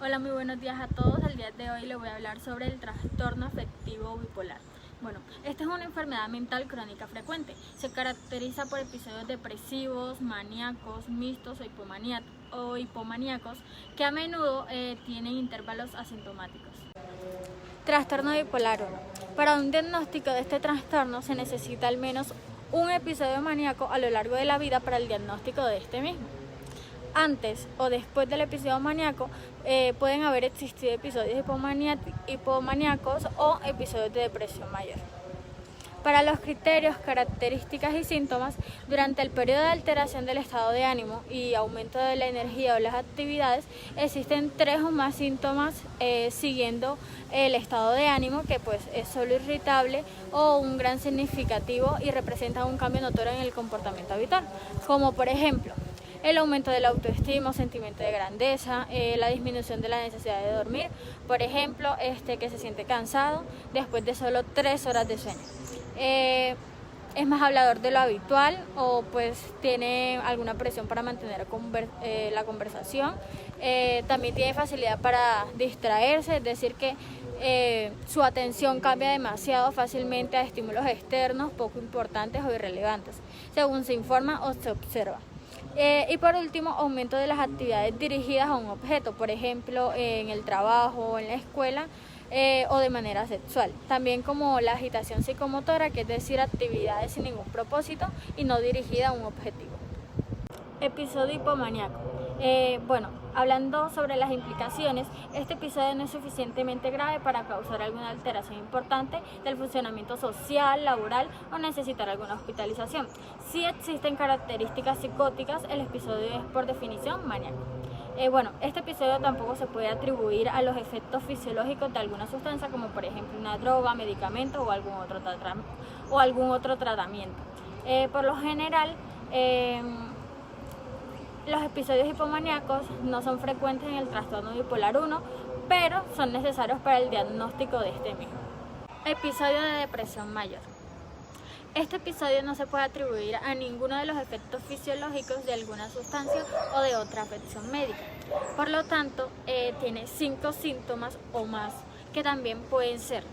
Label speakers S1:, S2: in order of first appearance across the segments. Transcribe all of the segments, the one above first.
S1: Hola, muy buenos días a todos. El día de hoy les voy a hablar sobre el trastorno afectivo bipolar. Bueno, esta es una enfermedad mental crónica frecuente. Se caracteriza por episodios depresivos, maníacos, mixtos o hipomaníacos que a menudo tienen intervalos asintomáticos. Trastorno bipolar 1. Para un diagnóstico de este trastorno se necesita al menos un episodio maníaco a lo largo de la vida para el diagnóstico de este mismo. Antes o después del episodio maníaco pueden haber existido episodios hipomaníacos o episodios de depresión mayor. Para los criterios, características y síntomas, durante el periodo de alteración del estado de ánimo y aumento de la energía o las actividades, existen 3 o más síntomas siguiendo el estado de ánimo, que pues es solo irritable o un gran significativo y representa un cambio notorio en el comportamiento habitual, como por ejemplo el aumento de la autoestima o sentimiento de grandeza, la disminución de la necesidad de dormir, por ejemplo, que se siente cansado después de solo 3 horas de sueño. Es más hablador de lo habitual o pues tiene alguna presión para mantener la conversación. También tiene facilidad para distraerse, es decir que su atención cambia demasiado fácilmente a estímulos externos poco importantes o irrelevantes, según se informa o se observa. Y por último, aumento de las actividades dirigidas a un objeto, por ejemplo, en el trabajo o en la escuela o de manera sexual. También como la agitación psicomotora, que es decir, actividades sin ningún propósito y no dirigida a un objetivo. Episodio hipomaníaco. Hablando sobre las implicaciones, este episodio no es suficientemente grave para causar alguna alteración importante del funcionamiento social, laboral o necesitar alguna hospitalización. Si existen características psicóticas, el episodio es por definición maníaco. Este episodio tampoco se puede atribuir a los efectos fisiológicos de alguna sustancia, como por ejemplo una droga, medicamento o algún otro tratamiento. Por lo general, los episodios hipomaníacos no son frecuentes en el trastorno bipolar 1, pero son necesarios para el diagnóstico de este mismo. Episodio de depresión mayor. Este episodio no se puede atribuir a ninguno de los efectos fisiológicos de alguna sustancia o de otra afección médica. Por lo tanto, tiene 5 síntomas o más que también pueden ser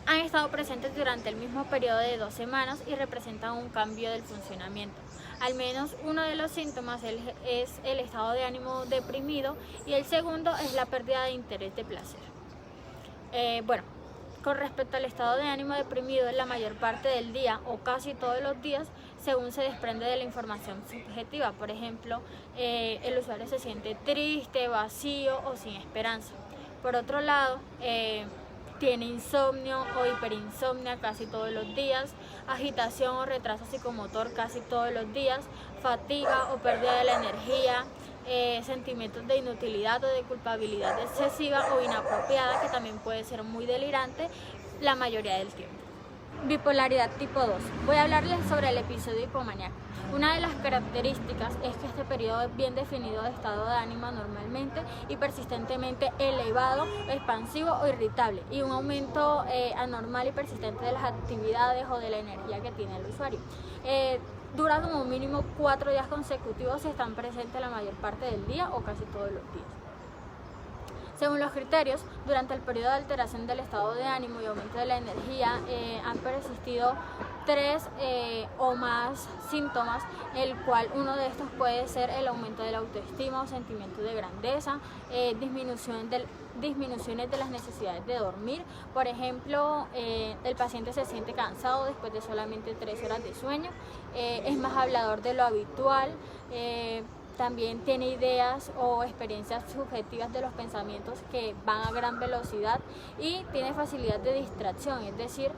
S1: han estado presentes durante el mismo periodo de 2 semanas y representan un cambio del funcionamiento. Al menos uno de los síntomas es el estado de ánimo deprimido y el segundo es la pérdida de interés de placer. Con respecto al estado de ánimo deprimido, en la mayor parte del día o casi todos los días, según se desprende de la información subjetiva. Por ejemplo, el usuario se siente triste, vacío o sin esperanza. Por otro lado, tiene insomnio o hiperinsomnia casi todos los días, agitación o retraso psicomotor casi todos los días, fatiga o pérdida de la energía, sentimientos de inutilidad o de culpabilidad excesiva o inapropiada, que también puede ser muy delirante la mayoría del tiempo. Bipolaridad tipo 2. Voy a hablarles sobre el episodio hipomaníaco. Una de las características es que este periodo es bien definido de estado de ánimo normalmente y persistentemente elevado, expansivo o irritable, y un aumento anormal y persistente de las actividades o de la energía que tiene el usuario. Dura como mínimo 4 días consecutivos si están presentes la mayor parte del día o casi todos los días. Según los criterios, durante el periodo de alteración del estado de ánimo y aumento de la energía han persistido 3 o más síntomas, el cual uno de estos puede ser el aumento de la autoestima o sentimiento de grandeza, disminuciones de las necesidades de dormir. Por ejemplo, el paciente se siente cansado después de solamente 3 horas de sueño, es más hablador de lo habitual, también tiene ideas o experiencias subjetivas de los pensamientos que van a gran velocidad y tiene facilidad de distracción, es decir,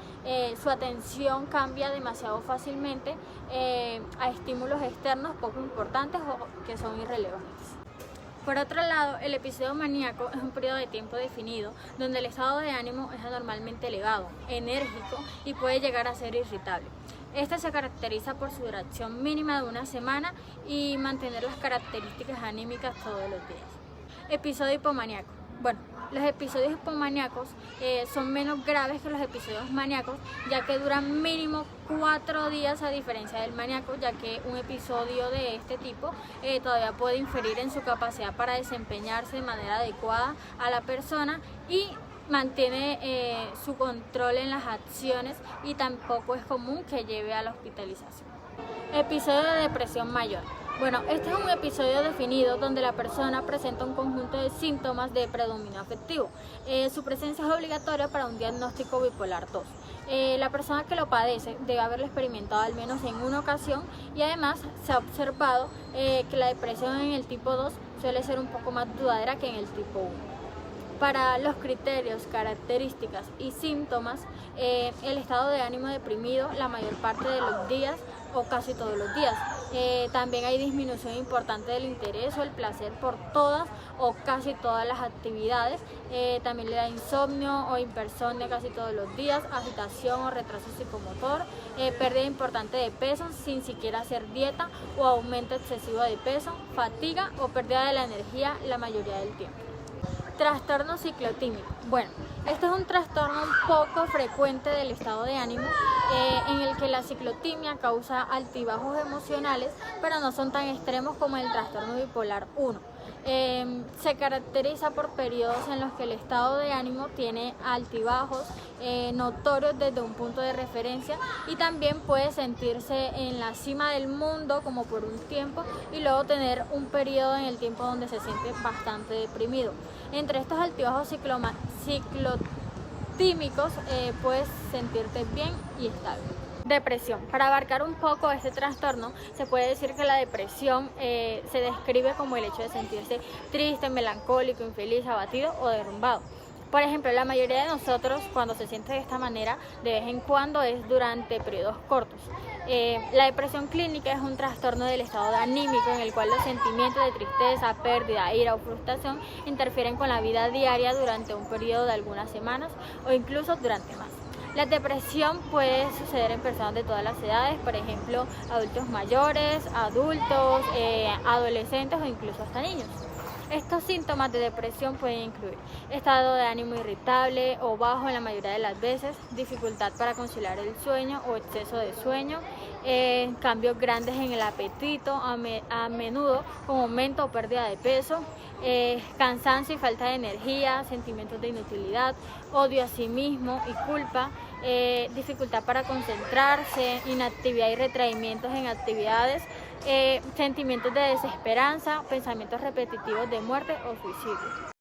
S1: su atención cambia demasiado fácilmente a estímulos externos poco importantes o que son irrelevantes. Por otro lado, el episodio maníaco es un periodo de tiempo definido donde el estado de ánimo es anormalmente elevado, enérgico y puede llegar a ser irritable. Este se caracteriza por su duración mínima de 1 semana y mantener las características anímicas todos los días. Episodio hipomaníaco. Bueno, los episodios hipomaníacos son menos graves que los episodios maníacos, ya que duran mínimo 4 días, a diferencia del maníaco, ya que un episodio de este tipo todavía puede inferir en su capacidad para desempeñarse de manera adecuada a la persona y mantiene su control en las acciones, y tampoco es común que lleve a la hospitalización. Episodio de depresión mayor. Bueno, este es un episodio definido donde la persona presenta un conjunto de síntomas de predominio afectivo. Su presencia es obligatoria para un diagnóstico bipolar 2. La persona que lo padece debe haberlo experimentado al menos en una ocasión, y además se ha observado que la depresión en el tipo 2 suele ser un poco más duradera que en el tipo 1. Para los criterios, características y síntomas, el estado de ánimo deprimido la mayor parte de los días o casi todos los días. También hay disminución importante del interés o el placer por todas o casi todas las actividades. También le da insomnio o hipersomnio casi todos los días, agitación o retraso psicomotor, pérdida importante de peso sin siquiera hacer dieta o aumento excesivo de peso, fatiga o pérdida de la energía la mayoría del tiempo. Trastorno ciclotímico. Bueno, este es un trastorno un poco frecuente del estado de ánimo, en el que la ciclotimia causa altibajos emocionales, pero no son tan extremos como el trastorno bipolar 1. Se caracteriza por periodos en los que el estado de ánimo tiene altibajos notorios desde un punto de referencia, y también puede sentirse en la cima del mundo como por un tiempo y luego tener un periodo en el tiempo donde se siente bastante deprimido. Entre estos altibajos ciclotímicos puedes sentirte bien y estable. Depresión. Para abarcar un poco este trastorno, se puede decir que la depresión se describe como el hecho de sentirse triste, melancólico, infeliz, abatido o derrumbado. Por ejemplo, la mayoría de nosotros, cuando se siente de esta manera, de vez en cuando es durante periodos cortos. La depresión clínica es un trastorno del estado anímico en el cual los sentimientos de tristeza, pérdida, ira o frustración interfieren con la vida diaria durante un periodo de algunas semanas o incluso durante más. La depresión puede suceder en personas de todas las edades, por ejemplo, adultos mayores, adultos, adolescentes o incluso hasta niños. Estos síntomas de depresión pueden incluir estado de ánimo irritable o bajo en la mayoría de las veces, dificultad para conciliar el sueño o exceso de sueño, cambios grandes en el apetito, a menudo con aumento o pérdida de peso, cansancio y falta de energía, sentimientos de inutilidad, odio a sí mismo y culpa, dificultad para concentrarse, inactividad y retraimientos en actividades, sentimientos de desesperanza, pensamientos repetitivos de muerte o suicidio.